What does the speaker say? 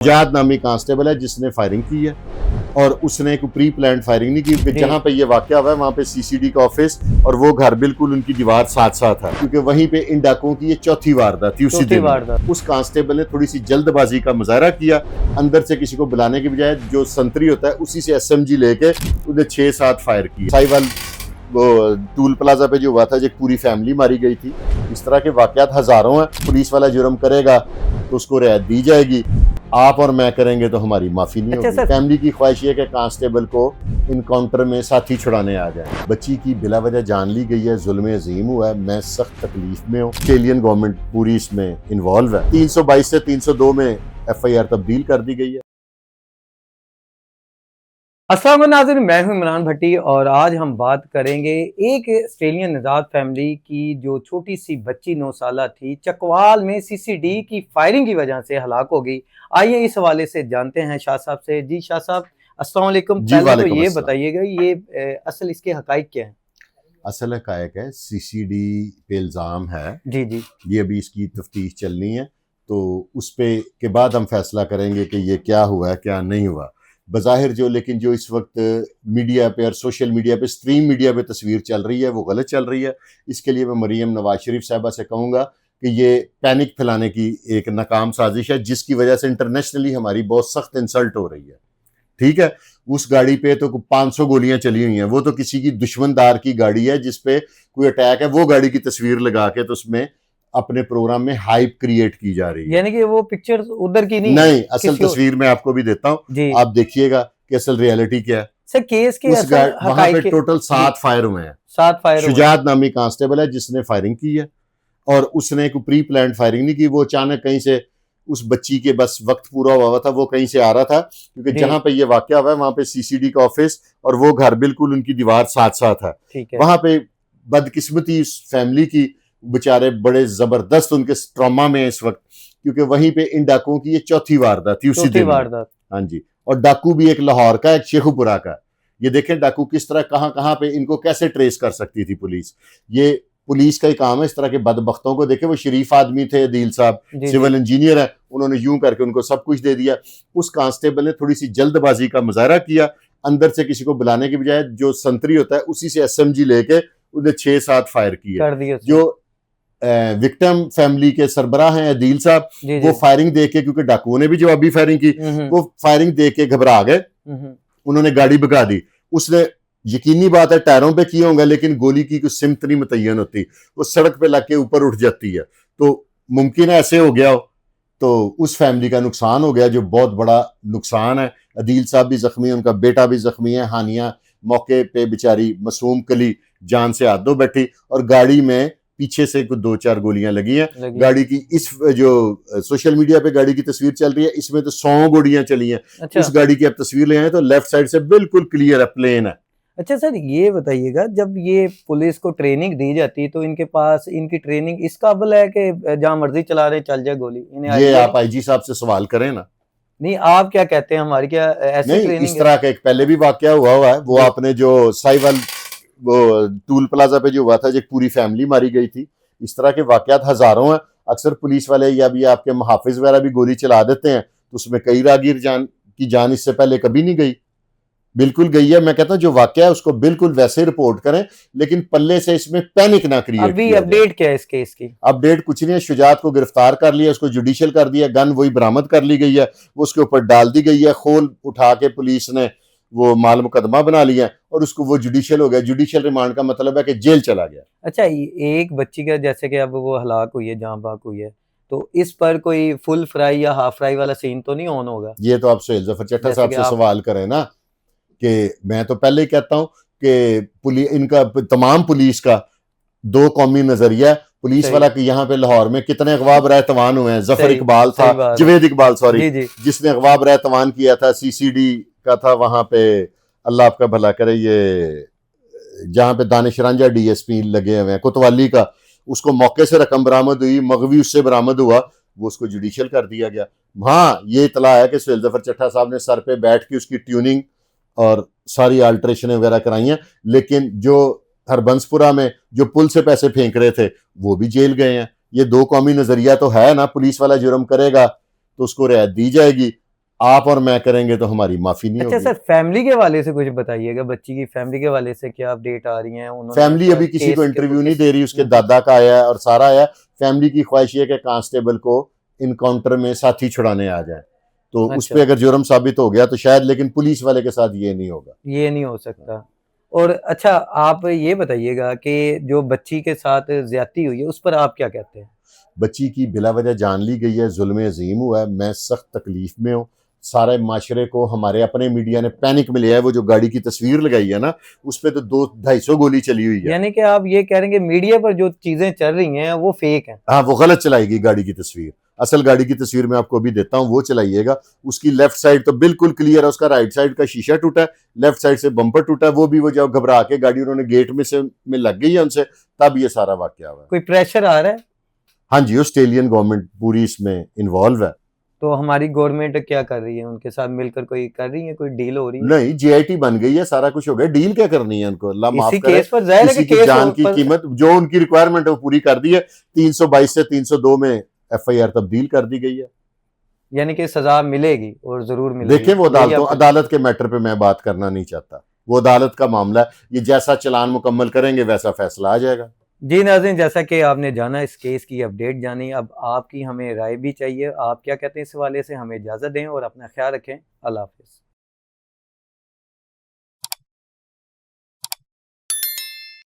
जाद नामी कांस्टेबल है जिसने फायरिंग की है और उसने एक प्री प्लान फायरिंग नहीं की। जहां पे ये वाकया हुआ है वहां पे सीसीडी का ऑफिस और वो घर बिल्कुल उनकी दीवार साथ साथ है, क्योंकि वहीं पे इन डाकुओं की ये चौथी वारदात थी उसी दिन। उस कांस्टेबल ने थोड़ी सी जल्दबाजी का मुजाहरा किया, अंदर से किसी को बुलाने की बजाय जो संतरी होता है उसी से एसएमजी लेके उन्हें 6-7 फायर किए। साहिवाल वो टूल प्लाजा पे जो हुआ था, जो पूरी फैमिली मारी गई थी। इस तरह के वाकयात हजारों हैं। पुलिस वाला जुर्म करेगा तो उसको रियायत दी जाएगी, आप और मैं करेंगे तो हमारी माफी नहीं होगी। फैमिली की ख्वाहिश है कि कांस्टेबल को इनकाउंटर में साथी छुड़ाने आ जाए। बच्ची की बिला वजह जान ली गई है, जुल्म अजीम हुआ है, मैं सख्त तकलीफ में हूँ। ऑस्ट्रेलियन गवर्नमेंट पूरी इसमें इन्वॉल्व है। 322 से 302 में FIR तब्दील कर दी गई है। अस्सलाम वालेकुम नाज़रीन, मैं हूं इमरान भट्टी और आज हम बात करेंगे एक ऑस्ट्रेलियन निजात फैमिली की जो छोटी सी बच्ची 9 साला थी, चकवाल में CCD की फायरिंग की वजह से हलाक हो गई। आइए इस हवाले से जानते हैं शाह साहब से। जी शाह साहब, अस्सलाम वालेकुम। पहले तो ये बताइएगा, ये असल इसके हकाइक क्या हैं? असल हकायक है, CCD पे इल्ज़ाम है। जी जी, ये अभी इसकी तफ्तीश चलनी है, तो उस पे के बाद हम फैसला करेंगे कि ये क्या हुआ है क्या नहीं हुआ। बज़ाहिर लेकिन जो इस वक्त मीडिया पे और सोशल मीडिया पे, स्ट्रीम मीडिया पे तस्वीर चल रही है वो गलत चल रही है। इसके लिए मैं मरीम नवाज शरीफ साहबा से कहूँगा कि ये पैनिक फैलाने की एक नाकाम साजिश है, जिसकी वजह से इंटरनेशनली हमारी बहुत सख्त इंसल्ट हो रही है। ठीक है, उस गाड़ी पे तो 500 गोलियां चली हुई हैं, वो तो किसी की दुश्मनदार की गाड़ी है जिसपे कोई अटैक है। वो गाड़ी की तस्वीर लगा के तो उसमें अपने प्रोग्राम में हाइप क्रिएट की जा रही है। यानी कि वो पिक्चर उधर की नहीं, असल तस्वीर मैं आपको भी देता हूँ, आप देखिएगा कि असल रियलिटी क्या है। सर केस के वहां पे टोटल 7 फायर हुए हैं। 7 फायर। शुजात नामी कांस्टेबल है जिसने फायरिंग की है और उसने एक प्री प्लान फायरिंग नहीं की। वो अचानक कहीं से, उस बच्ची के बस वक्त पूरा हुआ था, वो कहीं से आ रहा था, क्योंकि जहां पे ये वाकया हुआ है वहां पे CCD का ऑफिस और वो घर बिल्कुल उनकी दीवार साथ साथ है। वहां पे बदकिस्मती इस फैमिली की, बेचारे बड़े जबरदस्त उनके ट्रॉमा में इस वक्त, क्योंकि वहीं पे इन डाकुओं की ये चौथी वारदात थी उसी दिन। हाँ जी, और डाकू भी एक लाहौर का, एक शेखुपुरा का। ये देखें डाकू किस तरह कहां पे इनको कैसे ट्रेस कर सकती थी पुलिस। ये पुलिस का ही काम है इस तरह के बदबख्तों को। देखे, वो शरीफ आदमी थे, अदील साहब सिविल इंजीनियर है, उन्होंने यूं करके उनको सब कुछ दे दिया। उस कांस्टेबल ने थोड़ी सी जल्दबाजी का मुजाहरा किया, अंदर से किसी को बुलाने की बजाय जो संतरी होता है उसी से SMG लेके उन्हें 6-7 फायर किए। जो विक्टिम फैमिली के सरबराह हैं अदील साहब, वो फायरिंग देख के, क्योंकि डाकुओं ने भी जवाबी फायरिंग की, वो फायरिंग देख के घबरा गए, उन्होंने गाड़ी भगा दी। उसने, यकीनी बात है टायरों पे किए होंगे, लेकिन गोली की कुछ सिमत नहीं मुतय्यन होती, वो सड़क पे लग के ऊपर उठ जाती है, तो मुमकिन है ऐसे हो गया हो। तो उस फैमिली का नुकसान हो गया, जो बहुत बड़ा नुकसान है। अदील साहब भी जख्मी है, उनका बेटा भी जख्मी है। हानिया मौके पे बेचारी मासूम कली जान से हाथ धो बैठी, और गाड़ी में पीछे से कुछ 2-4 गोलियां लगी हैं। गाड़ी की इस जो सोशल मीडिया पे गाड़ी की तस्वीर चल रही है, इसमें तो 100 गोलियां चली हैं। अच्छा। उस गाड़ी की आप तस्वीर ले आए तो लेफ्ट साइड से बिल्कुल क्लियर है, प्लेन है। अच्छा सर, ये बताइएगा, जब ये पुलिस को ट्रेनिंग दी जाती है तो इनके पास इनकी ट्रेनिंग इस काबिल है कि जहां मर्जी चला रहे चल जाए गोली? ये आप IG साहब से सवाल करें ना। नहीं, आप क्या कहते हैं, हमारी क्या ऐसी नहीं, ट्रेनिंग? इस तरह का एक पहले भी वाकया हुआ है, वो आपने जो साहिवाल वो टूल प्लाजा पे जो हुआ था, जो पूरी फैमिली मारी गई थी। इस तरह के वाकयात हजारों हैं। अक्सर पुलिस वाले या भी आपके मुहाफिज वगैरह भी गोली चला देते हैं, तो उसमें कई रागीर की जान इससे पहले कभी नहीं गई, बिल्कुल गई है। मैं कहता हूं जो वाकया है उसको बिल्कुल वैसे रिपोर्ट करें, लेकिन पल्ले से इसमें पैनिक ना क्रिएट। अभी अपडेट क्या है इस केस की? अपडेट कुछ नहीं है, शुजात को गिरफ्तार कर लिया, उसको जुडिशियल कर दिया, गन वही बरामद कर ली गई है, वो उसके ऊपर डाल दी गई है, खोल उठा के पुलिस ने वो माल मुकदमा बना लिया और उसको वो जुडिशियल हो गया। जुडिशियल रिमांड का मतलब है कि जेल चला गया। अच्छा, एक बच्ची का जैसे कि अब वो हलाक हुई है, जान बाक हुई है, तो इस पर कोई फुल फ्राई या हाफ फ्राई वाला सीन तो नहीं ऑन होगा? ये तो आप सुहेल जफर चट्टा साहब से सवाल करें ना, कि मैं तो पहले ही कहता हूं कि इनका तमाम पुलिस का 2 कौमी नजरिया। पुलिस वाला कि यहाँ पे लाहौर में कितने अगवा बराए तवान हुए हैं। जफर इकबाल था, जवेद इकबाल सॉरी, जिसने अगवा बराए तवान किया था, CCD का था वहां पे। अल्लाह आपका भला करे, ये जहां पे दानिश रांझा DSP लगे हुए हैं कोतवाली का, उसको मौके से रकम बरामद हुई, मगवी उससे बरामद हुआ, वो उसको जुडिशियल कर दिया गया। हाँ, ये इतला है कि सुहेल जफर चट्टा साहब ने सर पे बैठ के उसकी ट्यूनिंग और सारी अल्ट्रेशन वगैरह कराई हैं, लेकिन जो हरबंसपुरा में जो पुल से पैसे फेंक रहे थे वो भी जेल गए हैं। ये 2 कौमी नजरिया तो है ना, पुलिस वाला जुर्म करेगा तो उसको रियायत दी जाएगी, आप और मैं करेंगे तो हमारी माफी नहीं अच्छा होगी। सर, फैमिली के वाले से कुछ बताइएगा, बच्ची की फैमिली के वाले से क्या अपडेट आ रही हैं? उन्होंने फैमिली अभी किसी को इंटरव्यू नहीं दे रही, उसके दादा का आया है और सारा आया। फैमिली की ख्वाहिश है कि कांस्टेबल को इनकाउंटर में साथी छुड़ाने आ जाए, तो उस अच्छा, पर अगर जुर्म साबित हो गया तो शायद, लेकिन पुलिस वाले के साथ ये नहीं होगा। ये नहीं हो सकता। और अच्छा, आप ये बताइएगा कि जो बच्ची के साथ ज्यादती हुई है उस पर आप क्या कहते हैं? बच्ची की बिला वजह जान ली गई है, जुल्म अजीम हुआ है, मैं सख्त तकलीफ में हूँ। सारे माशरे को, हमारे अपने मीडिया ने पैनिक में लिया है। वो जो गाड़ी की तस्वीर लगाई है ना, उस पर तो 200-250 गोली चली हुई है। यानी कि आप ये कह रहे हैं कि मीडिया पर जो चीजें चल रही हैं वो फेक हैं? हाँ, वो गलत चलाएगी गाड़ी की तस्वीर। असल गाड़ी की तस्वीर मैं आपको अभी देता हूँ, वो चलाइएगा। उसकी लेफ्ट साइड तो बिल्कुल क्लियर है, उसका राइट साइड का शीशा टूटा है, लेफ्ट साइड से बम्पर टूटा है। वो भी वो जब घबरा के गाड़ी उन्होंने गेट में लग गई है उनसे, तब ये सारा वाकया हुआ है। कोई प्रेशर आ रहा है? हाँ जी, ऑस्ट्रेलियन गवर्नमेंट पूरी इसमें इन्वॉल्व है। तो हमारी गवर्नमेंट क्या कर रही है? उनके साथ मिलकर कोई कर रही है, कोई डील हो रही है? नहीं, जीआईटी बन गई है, सारा कुछ हो गया, डील क्या करनी है उनको, अल्लाह माफ इसी करे। केस पर जाहिर है कि किसी की केस जान की पर, कीमत, जो उनकी रिक्वायरमेंट है वो पूरी कर दी है। 322 से 302 में एफआईआर तब्दील कर दी गई है। यानी कि सजा मिलेगी और जरूर मिलेगी। देखें, वो यही अदालतों, आपका अदालत के मैटर पे मैं बात करना नहीं चाहता, वो अदालत का मामला है। ये जैसा चलान मुकम्मल करेंगे वैसा फैसला आ जाएगा। जी नाज़रीन, जैसा कि आपने जाना, इस केस की अपडेट जानी, अब आपकी हमें राय भी चाहिए। आप क्या कहते हैं इस हवाले से? हमें इजाज़त दें और अपना ख्याल रखें। अल्लाह हाफ़िज़।